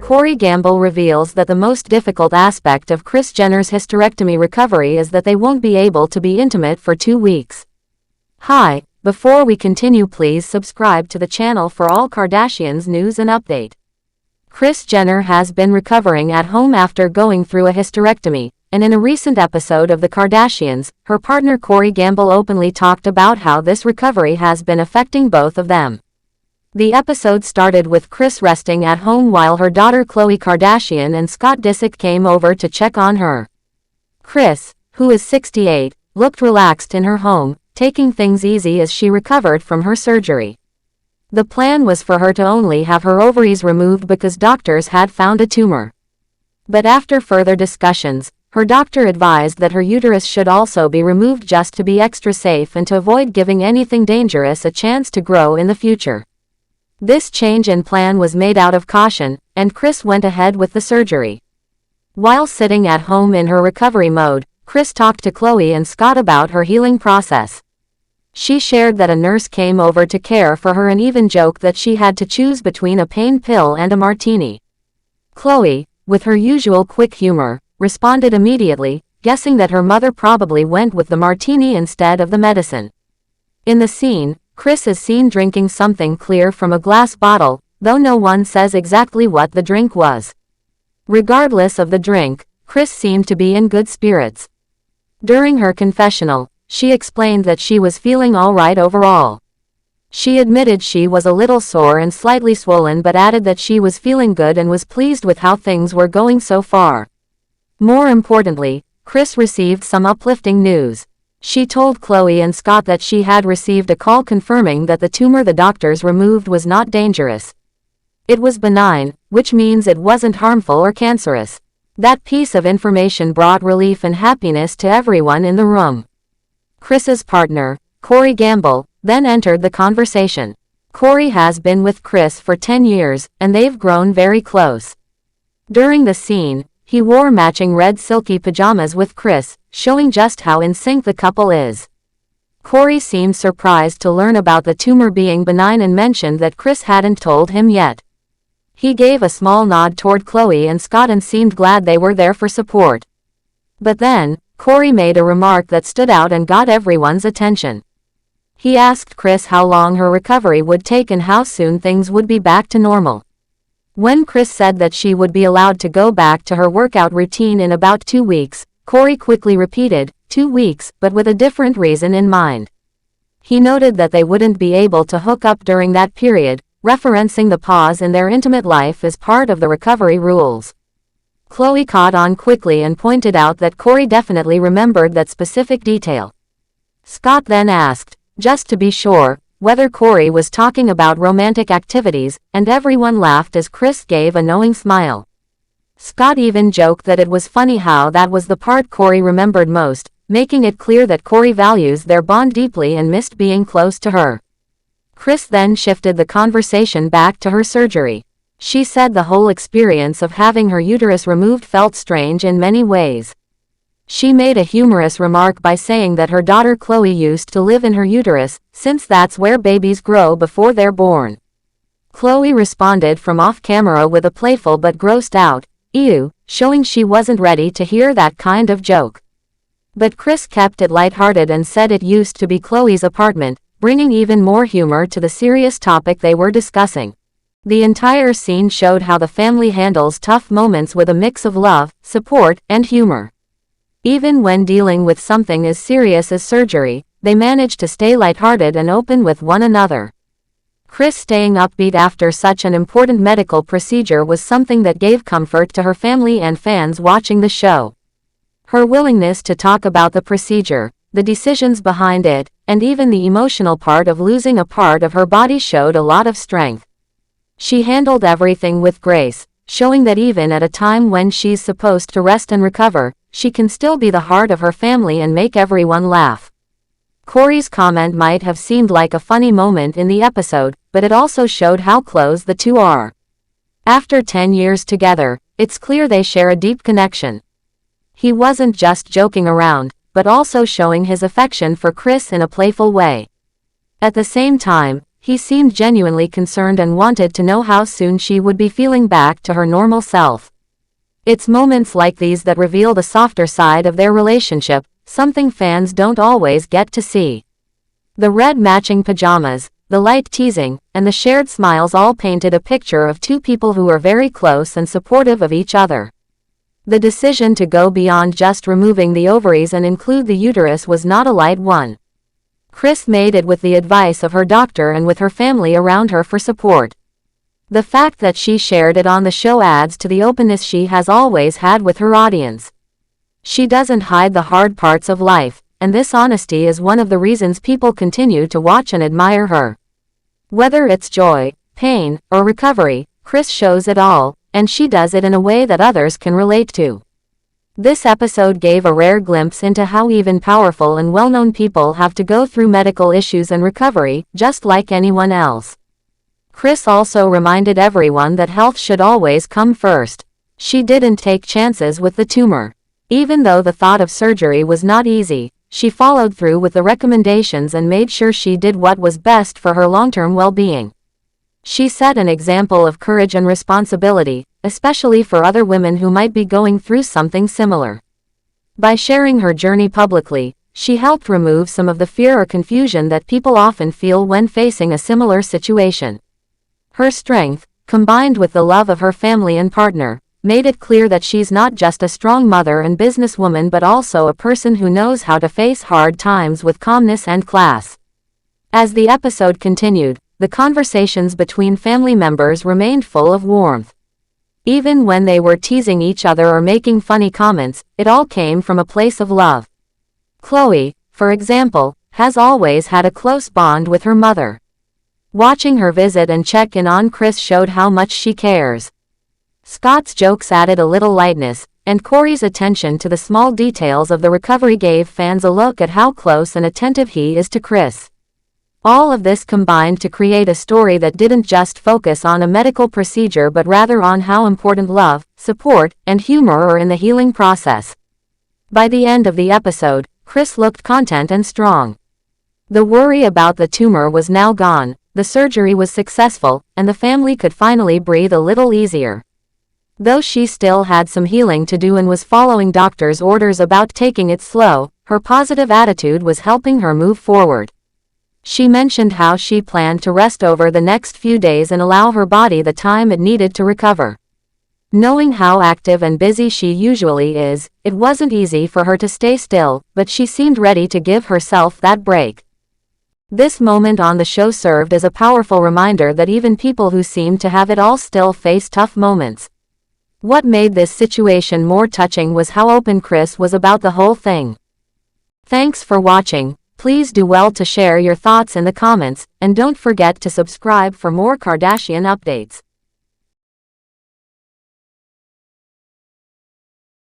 Corey Gamble reveals that the most difficult aspect of Kris Jenner's hysterectomy recovery is that they won't be able to be intimate for 2 weeks. Hi, before we continue, please subscribe to the channel for all Kardashians news and update. Kris Jenner has been recovering at home after going through a hysterectomy, and in a recent episode of The Kardashians, her partner Corey Gamble openly talked about how this recovery has been affecting both of them. The episode started with Kris resting at home while her daughter Khloé Kardashian and Scott Disick came over to check on her. Kris, who is 68, looked relaxed in her home, taking things easy as she recovered from her surgery. The plan was for her to only have her ovaries removed because doctors had found a tumor. But after further discussions, her doctor advised that her uterus should also be removed just to be extra safe and to avoid giving anything dangerous a chance to grow in the future. This change in plan was made out of caution, and Kris went ahead with the surgery. While sitting at home in her recovery mode, Kris talked to Khloé and Scott about her healing process. She shared that a nurse came over to care for her and even joked that she had to choose between a pain pill and a martini. Khloé, with her usual quick humor, responded immediately, guessing that her mother probably went with the martini instead of the medicine. In the scene, Kris is seen drinking something clear from a glass bottle, though no one says exactly what the drink was. Regardless of the drink, Kris seemed to be in good spirits. During her confessional, she explained that she was feeling alright overall. She admitted she was a little sore and slightly swollen but added that she was feeling good and was pleased with how things were going so far. More importantly, Kris received some uplifting news. She told Khloé and Scott that she had received a call confirming that the tumor the doctors removed was not dangerous. It was benign, which means it wasn't harmful or cancerous. That piece of information brought relief and happiness to everyone in the room. Kris's partner, Corey Gamble, then entered the conversation. Corey has been with Kris for 10 years, and they've grown very close. During the scene, he wore matching red silky pajamas with Kris, showing just how in sync the couple is. Corey seemed surprised to learn about the tumor being benign and mentioned that Kris hadn't told him yet. He gave a small nod toward Khloé and Scott and seemed glad they were there for support. But then, Corey made a remark that stood out and got everyone's attention. He asked Kris how long her recovery would take and how soon things would be back to normal. When Kris said that she would be allowed to go back to her workout routine in about 2 weeks, Corey quickly repeated, 2 weeks, but with a different reason in mind. He noted that they wouldn't be able to hook up during that period, referencing the pause in their intimate life as part of the recovery rules. Khloé caught on quickly and pointed out that Corey definitely remembered that specific detail. Scott then asked, just to be sure, whether Corey was talking about romantic activities, and everyone laughed as Kris gave a knowing smile. Scott even joked that it was funny how that was the part Corey remembered most, making it clear that Corey values their bond deeply and missed being close to her. Kris then shifted the conversation back to her surgery. She said the whole experience of having her uterus removed felt strange in many ways. She made a humorous remark by saying that her daughter Khloé used to live in her uterus, since that's where babies grow before they're born. Khloé responded from off-camera with a playful but grossed out, ew, showing she wasn't ready to hear that kind of joke. But Kris kept it lighthearted and said it used to be Khloé's apartment, bringing even more humor to the serious topic they were discussing. The entire scene showed how the family handles tough moments with a mix of love, support, and humor. Even when dealing with something as serious as surgery, they manage to stay lighthearted and open with one another. Kris staying upbeat after such an important medical procedure was something that gave comfort to her family and fans watching the show. Her willingness to talk about the procedure, the decisions behind it, and even the emotional part of losing a part of her body showed a lot of strength. She handled everything with grace, showing that even at a time when she's supposed to rest and recover, she can still be the heart of her family and make everyone laugh. Corey's comment might have seemed like a funny moment in the episode, but it also showed how close the two are. After 10 years together, it's clear they share a deep connection. He wasn't just joking around, but also showing his affection for Kris in a playful way. At the same time, he seemed genuinely concerned and wanted to know how soon she would be feeling back to her normal self. It's moments like these that reveal the softer side of their relationship, something fans don't always get to see. The red matching pajamas, the light teasing, and the shared smiles all painted a picture of two people who are very close and supportive of each other. The decision to go beyond just removing the ovaries and include the uterus was not a light one. Kris made it with the advice of her doctor and with her family around her for support. The fact that she shared it on the show adds to the openness she has always had with her audience. She doesn't hide the hard parts of life, and this honesty is one of the reasons people continue to watch and admire her. Whether it's joy, pain, or recovery, Kris shows it all, and she does it in a way that others can relate to. This episode gave a rare glimpse into how even powerful and well-known people have to go through medical issues and recovery, just like anyone else. Kris also reminded everyone that health should always come first. She didn't take chances with the tumor. Even though the thought of surgery was not easy, she followed through with the recommendations and made sure she did what was best for her long-term well-being. She set an example of courage and responsibility, especially for other women who might be going through something similar. By sharing her journey publicly, she helped remove some of the fear or confusion that people often feel when facing a similar situation. Her strength, combined with the love of her family and partner, made it clear that she's not just a strong mother and businesswoman but also a person who knows how to face hard times with calmness and class. As the episode continued, the conversations between family members remained full of warmth. Even when they were teasing each other or making funny comments, it all came from a place of love. Khloé, for example, has always had a close bond with her mother. Watching her visit and check in on Kris showed how much she cares. Scott's jokes added a little lightness, and Corey's attention to the small details of the recovery gave fans a look at how close and attentive he is to Kris. All of this combined to create a story that didn't just focus on a medical procedure but rather on how important love, support, and humor are in the healing process. By the end of the episode, Kris looked content and strong. The worry about the tumor was now gone, the surgery was successful, and the family could finally breathe a little easier. Though she still had some healing to do and was following doctors' orders about taking it slow, her positive attitude was helping her move forward. She mentioned how she planned to rest over the next few days and allow her body the time it needed to recover. Knowing how active and busy she usually is, it wasn't easy for her to stay still, but she seemed ready to give herself that break. This moment on the show served as a powerful reminder that even people who seem to have it all still face tough moments. What made this situation more touching was how open Kris was about the whole thing. Thanks for watching. Please do well to share your thoughts in the comments, and don't forget to subscribe for more Kardashian updates.